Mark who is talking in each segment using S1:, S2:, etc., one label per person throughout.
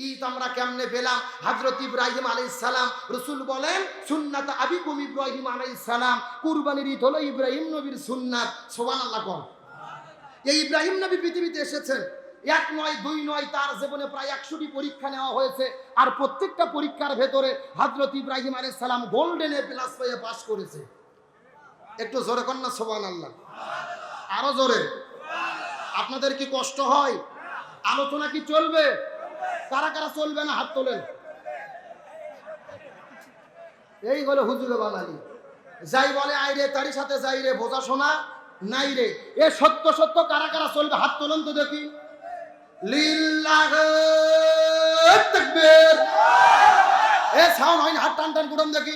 S1: ঈদ আমরা কেমনে পেলাম? হযরত ইব্রাহিম আলাইহিস সালাম, রাসূল বলেন সুন্নাত আবিকুম ইব্রাহিম আলাইহিস সালাম, কুরবানির ঈদ হলো ইব্রাহিম নবীর সুন্নাত। সুবহানাল্লাহ কোন। এই ইব্রাহিম নবী পৃথিবীতে এসেছেন, এক নয় দুই নয়, তার জীবনে প্রায় 100টি পরীক্ষা নেওয়া হয়েছে। আর প্রত্যেকটা পরীক্ষার ভেতরে হযরত ইব্রাহিম আলাইহিস সালাম গোল্ডেন এ প্লাস পেয়ে পাস করেছে। একটু জোরে কর না সুবহানাল্লাহ, আরো জোরে। আপনাদের কি কষ্ট হয়? আলোচনা কি চলবে? কারা কারা চলবে না হাত তোলেন। এই হলো হুজুরে বাঙালি, যাই বলে আইরে তারই সাথে যাই রে, বোঝা শোনা নাই রে। এ সত্য সত্য কারা কারা চলবে হাত তোলেন তো দেখি। লিল্লাহি তাকবীর। এ সাউন্ড হয় না, হাত টান টান গুটান দেখি।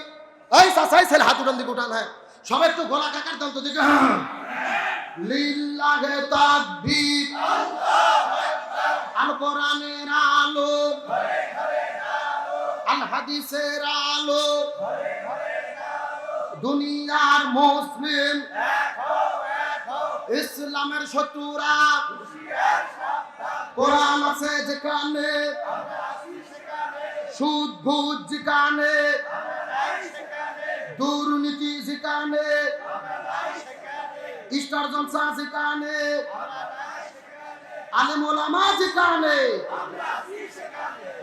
S1: এই চাচাই ছেলে হাত উঠান দিকে উঠান। হ্যাঁ সবাই একটু গলা কাকার দাম তো দেখি। লিল্লাহি তাকবীর। আল কোরআনের আলো, আল হাদিসের আলো, দুনিয়ার মুসলিম, ইসলামের শত্রুরা, কোরআন আছে যেখানে, সুদ ঘুষ যেখানে, দুর্নীতি যেখানে, স্টার জলসা যেখানে, আলেম ওলামা যেখানে,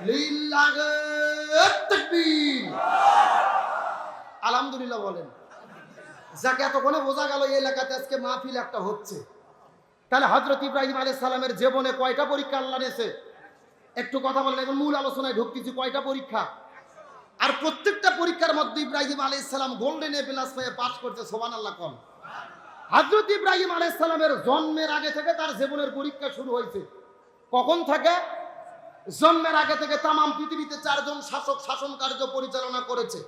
S1: লিল্লাহি তাকবীর। আলহামদুলিল্লাহ বলেন। যাকে এতক্ষণে বোঝা গেল এই এলাকাতে আজকে মাহফিল একটা হচ্ছে। তাহলে হযরত ইব্রাহিম আলাইহিস সালামের জীবনে কয়টা পরীক্ষা আল্লাহ নিয়েছে? একটু কথা বলেন, এখন মূল আলোচনায় ঢুকতেছি। কয়টা পরীক্ষা? আর প্রত্যেকটা পরীক্ষার মধ্যে ইব্রাহিম আলাইহিস সালাম গোল্ডেন এ প্লাস পেয়ে পাস করতে। সুবহানাল্লাহ কোন। হযরত ইব্রাহিম আলাইহিস সালামের জন্মের আগে থেকে তার জীবনের পরীক্ষা শুরু হয়েছে। কখন থেকে? জন্মের আগে থেকে তাম পৃথিবীতে 4 জন শাসক শাসন কার্য পরিচালনা করেছে।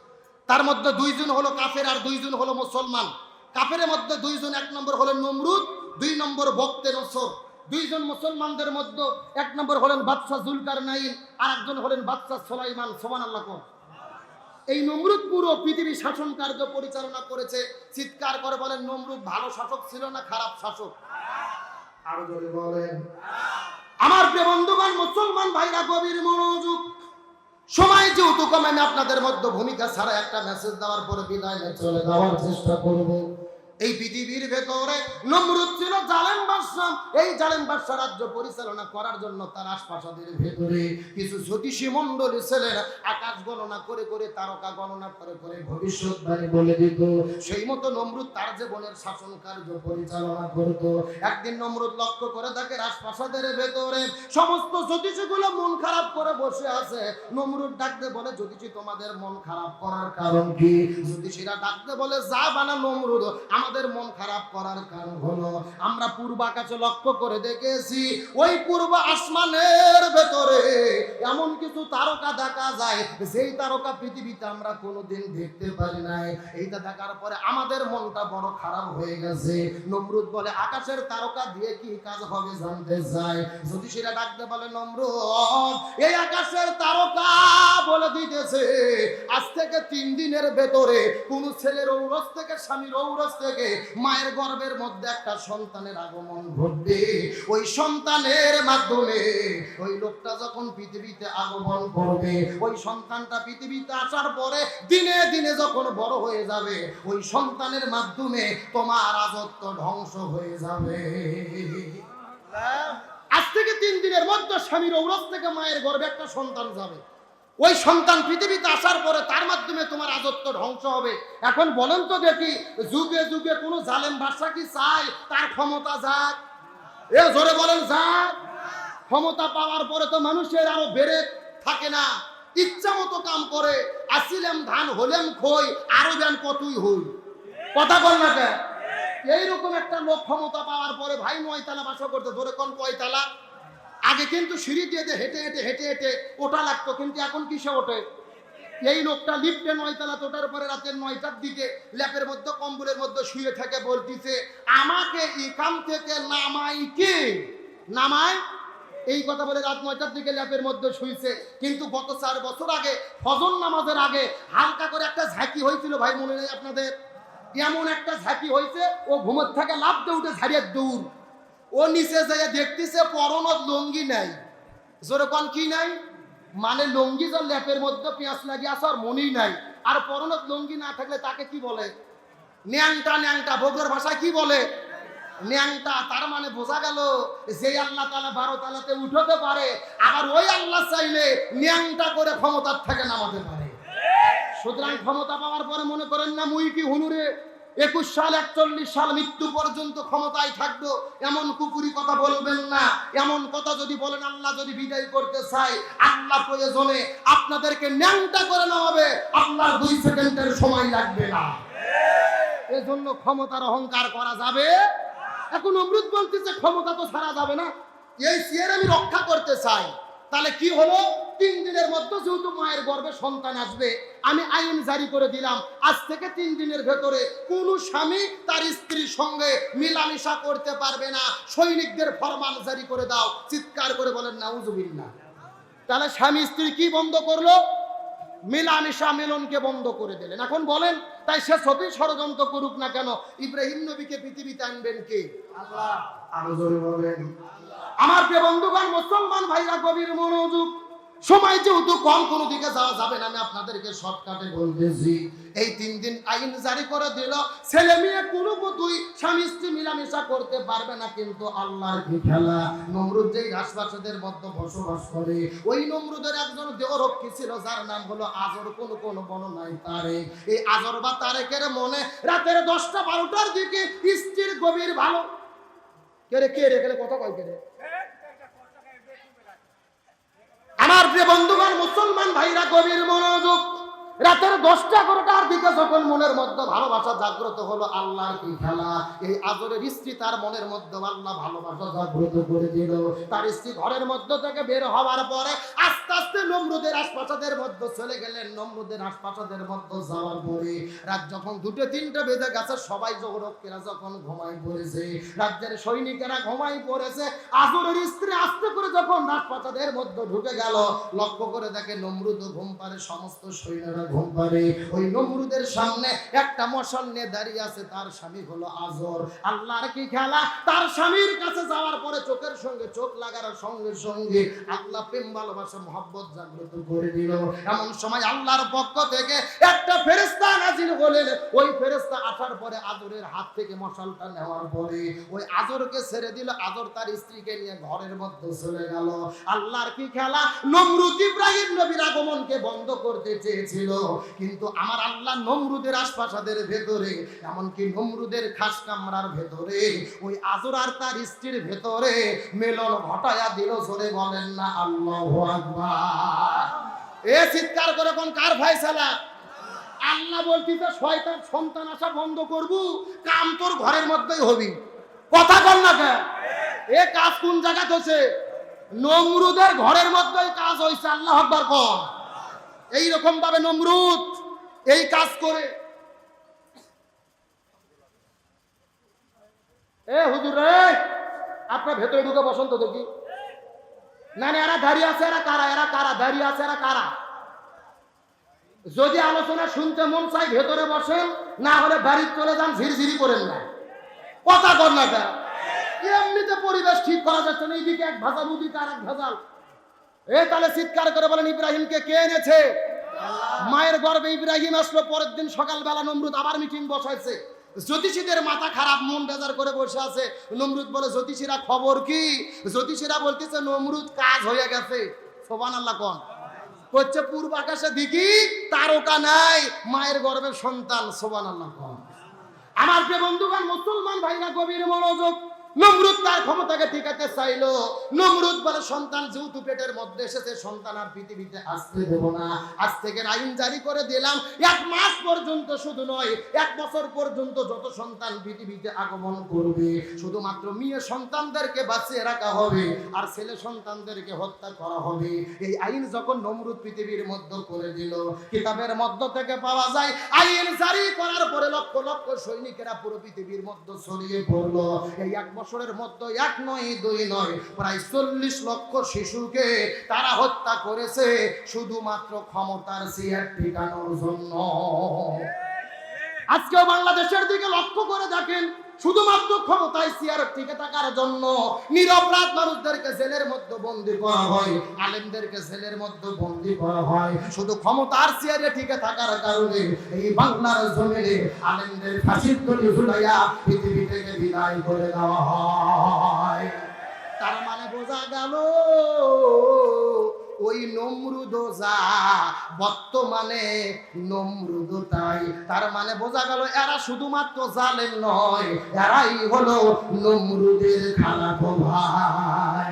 S1: তার মধ্যে 2 জন হলো কাফের আর 2 জন হলো মুসলমান। কাফেরের মধ্যে 2 জন, 1 নম্বর হলেন নমরুদ, 2 নম্বর বক্তে নসর। 2 জন মুসলমানদের মধ্যে 1 নম্বর হলেন বাদশা জুলকারনাইন আর একজন হলেন বাদশা সুলাইমান। সুবহানাল্লাহ কোন। এই নমরুদ পুরো পৃথিবী শাসন কার্য পরিচালনা করেছে। চিৎকার করে বলেন, নমরুদ ভালো শাসক ছিল না খারাপ শাসক? আরো জোরে বলেন। আমার প্রিয় বন্ধুগণ, মুসলমান ভাইরা গভীর মনোযোগ। সময় যেহেতু কম, আমি আপনাদের মধ্যে ভূমিকা ছাড়া একটা মেসেজ দেওয়ার পরে বিদায় নিয়ে চলে যাওয়ার চেষ্টা করব। এই পৃথিবীর ভেতরে নমরুদ ছিল জালেম বাদশা। এই জালেম বাদশা রাজ্য পরিচালনা করার জন্য তার আশপাশের ভেতরে কিছু জ্যোতিষী মণ্ডলী ছিলেন। আকাশ গণনা করে করে, তারকা গণনা করে করে ভবিষ্যৎবাণী বলে দিত। সেই মতো নমরুদ তার জীবনের শাসন কার্য পরিচালনা করত। একদিন নমরুদ লক্ষ্য করে দেখে আশপাশের ভেতরে সমস্ত জ্যোতিষীগুলো মন খারাপ করে বসে আছে। নমরুদ ডাকতে বলে, জ্যোতিষী তোমাদের মন খারাপ করার কারণ কি? জ্যোতিষীরা ডাকতে বলে, যা বানা নমরুদ, আমাদের মন খারাপ করার কারণ হলো আমরা পূর্ব আকাশে লক্ষ্য করে দেখেছি, ওই পূর্ব আসমানের ভেতরে এমন কিছু তারকা দেখা যায় যেই তারকা পৃথিবীতে আমরা কোনোদিন দেখতে পারি নাই। এইটা দেখার পরে আমাদের মনটা বড় খারাপ হয়ে গেছে। নমরুদ বলে, আকাশের তারকা দিয়ে কি কাজ হবে জানতে চাই। জ্যোতিষীরা ডাকতে বলে, নমরুদ এই আকাশের তারকা বলে দিতেছে আজ থেকে 3 দিনের ভেতরে কোন ছেলের ঔরস থেকে, স্বামীর ঔরস থেকে মায়ের গর্ভের মধ্যে একটা সন্তানের আগমন ঘটবে। ওই সন্তানের মাধ্যমে ওই লোকটা যখন পৃথিবীতে আগমন করবে, ওই সন্তানটা পৃথিবীতে আসার পরে দিনে দিনে যখন বড় হয়ে যাবে, ওই সন্তানের মাধ্যমে তোমার রাজত্ব ধ্বংস হয়ে যাবে। আজ থেকে 3 দিনের মধ্যে স্বামীর ঔরস থেকে মায়ের গর্ভে একটা সন্তান যাবে। ওই সন্তান পৃথিবীতে আসার পরে তার মাধ্যমে তোমার রাজত্ব ধ্বংস হবে। এখন বলেন তো দেখি, যুগে যুগে কোন জালেম বাদশা কি চায় তার ক্ষমতা যাক? এ জোরে বলেন যাক। ক্ষমতা পাওয়ার পরে তো মানুষের আরো বেড়ে থাকে না, ইচ্ছা মতো কাম করে। আসিলাম ধান হলেম খই, আরো দেন কতই হই। কথা বল না কেন? এইরকম একটা লোক ক্ষমতা পাওয়ার পরে ভাই 9 তলা বাসা করতে। জোরে কোন কয় তালা? আগে কিন্তু সিঁড়ি দিয়ে হেঁটে হেঁটে হেঁটে হেঁটে ওঠা লাগতো, কিন্তু এখন কিসে ওঠে? এই লোকটা লিফটে 9 তলা ওঠার পরে রাতের 9টার দিকে ল্যাপের মধ্যে কম্বলের মধ্যে শুয়ে থাকে, বলতিছে আমাকে এখান থেকে নামাই কে? নামায় এই কথা বলে রাত 9টার দিকে ল্যাপের মধ্যে শুইছে। কিন্তু গত 4 বছর আগে ফজর নামাজের আগে হালকা করে একটা ঝাঁকি হয়েছিল, ভাই মনে নেই আপনাদের? এমন একটা ঝাঁকি হয়েছে, ও ঘুমোর থেকে লাফ দিয়ে উঠে ঝাড়িয়ে দৌড়। ও নিচে যাইয়া দেখতেছে পরনত লঙ্গি নাই। জোরে কোন কি নাই? মানে লুঙ্গি যে ল্যাপের মধ্যে পেঁয়াজ লাগিয়ে আসে আর মনেই নাই, আর পরনত লুঙ্গি না থাকলে তাকে কি বলে? ন্যাংটা। ন্যাংটা বগুড়ার ভাষায় কি বলে? ন্যাংটা। তার মানে বোঝা গেল যে আল্লাহ তাআলা 12 তালাতে উঠাতে পারে, আবার ওই আল্লাহ চাইলে ন্যাংটা করে ক্ষমতার থেকে নামাতে পারে। সুতরাং ক্ষমতা পাওয়ার পরে মনে করেন না মুই কি হুনুরে 21 সাল 41 সাল মৃত্যু পর্যন্ত ক্ষমতায় থাকবো, এমন কুপুরি কথা বলবেন না। এমন কথা যদি বলেন, আল্লাহ যদি বিদায় করতে চায়, আল্লাহ প্রয়োজনে আপনাদেরকে ন্যাংটা করে নামাবে, আপনার 2 সেকেন্ডের সময় লাগবে না। এজন্য ক্ষমতার অহংকার করা যাবে। এখন নমরুদ বলতেছে ক্ষমতা তো ছাড়া যাবে না, এই চেয়ার আমি রক্ষা করতে চাই। তাহলে কি হলো? 3 দিনের মধ্যে যেহেতু মায়ের গর্ভে সন্তান আসবে, আমি আইন জারি করে দিলাম, আজ থেকে 3 দিনের ভেতরে কোন স্বামী তার স্ত্রীর সঙ্গে মিলামিশা করতে পারবে না। সৈনিকদের ফরমান জারি করে দাও। চিৎকার করে বলেন নাউজুবিল্লাহ। তাহলে স্বামী স্ত্রী কি বন্ধ করলো? মিলামিশা মিলনকে বন্ধ করে দিলেন। এখন বলেন, তাই সে যতই ষড়যন্ত্র করুক না কেন, ইব্রাহিম নবীকে পৃথিবীতে আনবেন কে? আল্লাহ। আরো জোরে বলেন। আমার প্রিয় বন্ধুগণ, মুসলমান ভাইরা গভীর মনোযোগ। সময় যেহেতু কম, কোনো দিকে যাওয়া যাবে না, আমি আপনাদেরকে শর্টকাটে বলতেছি। এই 3 দিন আইন জারি করে দিল, ছেলে মেয়ে কোনো মতোই স্বামী স্ত্রী মিলামিশা করতে পারবে না। কিন্তু আল্লাহর কি খেলা! নমরুদ যেই রাজপ্রাসাদের মধ্যে বসবাস করে, ওই নমরুদের একজন দেহরক্ষী ছিল, যার নাম হলো আজর। কোন বর্ণনায় তারেক। এই আজর বা তারেকের মনে রাতের 10টা 12টার দিকে স্ত্রীর গভীর ভালো কে রে কথা কয় কে রে? আমার প্রিয় বন্ধুগণ, মুসলমান ভাইরা গভীর মনোযোগ। রাতের 10টা 11টার দিকে যখন মনের মধ্যে ভালোবাসা জাগ্রত হলো, আল্লাহর কি খেলা! এই আজরের স্ত্রী, তার মনের মধ্যে আল্লাহ ভালোবাসা জাগ্রত করে দিল। তার স্ত্রী ঘরের মধ্যে থেকে বের হওয়ার পরে আস্তে আস্তে নমরুদের রাজপ্রাসাদের মধ্যে চলে গেলেন। নমরুদের রাজপ্রাসাদের মধ্যে যাওয়ার পরে রাত যখন 2টা 3টা বেজে গেছে, সবাই জগরক্ষীরা যখন ঘুমাই পড়েছে, রাজ্যের সৈনিকেরা ঘুমাই পড়েছে, আজরের স্ত্রী আস্তে করে যখন রাজপ্রাসাদের মধ্যে ঢুকে গেল, লক্ষ্য করে দেখে নমরুদ ঘুম পারে, সমস্ত সৈন্যরা ঘুম পারে। ওই নমরুদের সামনে একটা মশাল নিয়ে দাঁড়িয়ে আছে, তার স্বামী হলো আজর। আল্লাহর কি খেলা! তার স্বামীর কাছে যাওয়ার পরে চোখের সঙ্গে চোখ লাগার সঙ্গে সঙ্গে আল্লাহ প্রেম ভালোবাসা মহব্বত জাগ্রত করে দিল। এমন সময় আল্লাহর পক্ষ থেকে একটা ফেরেশতা নাজিল হলেন। ওই ফেরেশতা আসার পরে আজরের হাত থেকে মশালটা নেওয়ার পরে ওই আজরকে ছেড়ে দিল। আজর তার স্ত্রীকে নিয়ে ঘরের মধ্যে চলে গেল। আল্লাহর কি খেলা! নমরুদ ইব্রাহিম নবীর আগমনকে বন্ধ করতে চেয়েছিল, কিন্তু আমার আল্লাহ নমরুদের রাজপ্রাসাদের ভেতরে, এমনকি নমরুদের খাস কামরার ভেতরে, ওই আজর আর তার স্ত্রীর ভেতরে মিলন ঘটায়া দিল। জোরে বলেন না আল্লাহু আকবার। এ চিৎকার করে কোন কার ফয়সালা? আল্লাহ বলতিছে শয়তান সন্তান আসা বন্ধ করবো, কাম তোর ঘরের মধ্যেই হবি। কথা বল না কে? এ কাজ কোন জায়গাতে হচ্ছে? নমরুদের ঘরের মধ্যেই কাজ হয়েছে। আল্লাহু আকবার কর। এইরকম ভাবে নমরুদ এই কাজ করে। এ হুজুর রে, আপনার ভেতরে ঢুকে বসন্ত দেখি না। এরা দাঁড়িয়ে আছে, এরা কারা? এরা কারা দাঁড়িয়ে আছে? এরা কারা? যদি আলোচনা শুনতে মন চাই ভেতরে বসেন, না হলে বাড়ি চলে যান, ঝিরঝিরি করেন না। কথা কর না কে? এমনিতে পরিবেশ ঠিক করা যাচ্ছে না, এইদিকে এক ভেজাল, ওদিকে আর এক ভেজাল। তাহলে চিৎকার করে বলেন, ইব্রাহিমকে কে এনেছে? মায়ের গর্ভে ইব্রাহিম আসলো। পরের দিন সকালবেলা নমরুদ আবার মিটিং বসাইছে। জ্যোতিষীদের মাথা খারাপ, মন বেজার করে বসে আছে। নমরুদ বলে, জ্যোতিষীরা খবর কি? জ্যোতিষীরা বলতেছে নমরুদ কাজ হয়ে গেছে। সুবহানাল্লাহ কোন করছে, পূর্ব আকাশে দেখি তারকা নাই, মায়ের গর্ভে সন্তান। সুবহানাল্লাহ কোন। আমার প্রিয় বন্ধুগণ, মুসলমান ভাইরা গভীর মনোযোগ। নমরুদ তার ক্ষমতাকে টিকাতে চাইলো। নমরুদ বলে, সন্তান যেহেতু পেটের মধ্যে এসেছে, সন্তান আর পৃথিবীতে আসতে দেব না। আজ থেকে আইন জারি করে দিলাম, 1 মাস পর্যন্ত, শুধু নয় 1 বছর পর্যন্ত যত সন্তান পৃথিবীতে আগমন করবে, শুধুমাত্র মেয়ে সন্তানদেরকে বাঁচিয়ে রাখা হবে, আর ছেলে সন্তানদেরকে হত্যা করা হবে। এই আইন যখন নমরুদ পৃথিবীর মধ্যে করে দিল, কিতাবের মধ্য থেকে পাওয়া যায়, আইন জারি করার পরে লক্ষ লক্ষ সৈনিকেরা পুরো পৃথিবীর মধ্যে ছড়িয়ে পড়লো। এই 1 বছরের মধ্যে 1 নয় 2 নয়, প্রায় 40 লক্ষ শিশুকে তারা হত্যা করেছে, শুধুমাত্র ক্ষমতার চেয়ার টিকানোর জন্য। আজকেও বাংলাদেশের দিকে লক্ষ্য করে দেখেন, শুধুমাত্র ক্ষমতায় চেয়ারে টিকে থাকার জন্য নিরপরাধ মানুষদেরকে জেলের মধ্যে বন্দী করা হয়, আলেমদেরকে জেলের মধ্যে বন্দী করা হয়। শুধু ক্ষমতার চেয়ারে টিকে থাকার কারণে এই বাংলার জমিনে আলেমদের ফাঁসির দড়ি ঝুলাইয়া পৃথিবী থেকে বিদায় করে দেওয়া হয়। তার মানে বোঝা গেল ওই নমরুদ যা বর্তমানে নমরুদ তাই। তার মানে বোঝা গেল এরা শুধুমাত্র জালেম নয়, এরাই হলো নমরুদের খালাতো ভাই।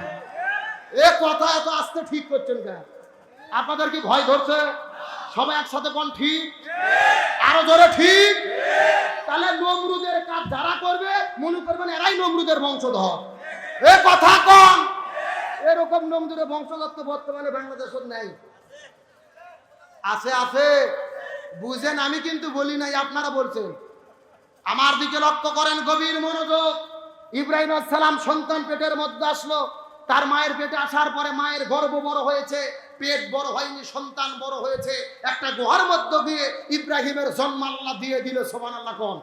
S1: এ কথা এত আস্তে ঠিক করছেন কেন? আপনাদের কি ভয় ধরছে? সবাই একসাথে কোন ঠিক? আরো জোরে ঠিক। তাহলে নমরুদের কাজ যারা করবে মনে করবেন এরাই নমরুদের বংশধর। এ কথা কোন? এরকম নমরুদের বংশধর তো বর্তমানে বাংলাদেশে নাই। আছে আছে, বুঝেন, আমি কিন্তু বলি নাই, আপনারা বলছেন। আমার দিকে লক্ষ্য করেন, গভীর মনোযোগ। ইব্রাহিম আলাইহিস সালাম সন্তান পেটের মধ্যে আসলো, তার মায়ের পেটে আসার পরে মায়ের গর্ভ বড় হয়েছে, পেট বড় হয়নি, সন্তান বড় হয়েছে। একটা গুহার মধ্যে গিয়ে ইব্রাহিমের জন্ম আল্লাহ দিয়ে দিল। সুবহানাল্লাহ কোন?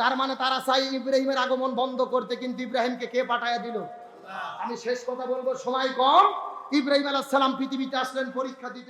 S1: তার মানে তারা চাই ইব্রাহিমের আগমন বন্ধ করতে, কিন্তু ইব্রাহিমকে কে পাঠায়া দিল? আমি শেষ কথা বলবো, সময় কম। ইব্রাহিম আলাইহিস সালাম পৃথিবীতে আসলেন পরীক্ষা দিতে।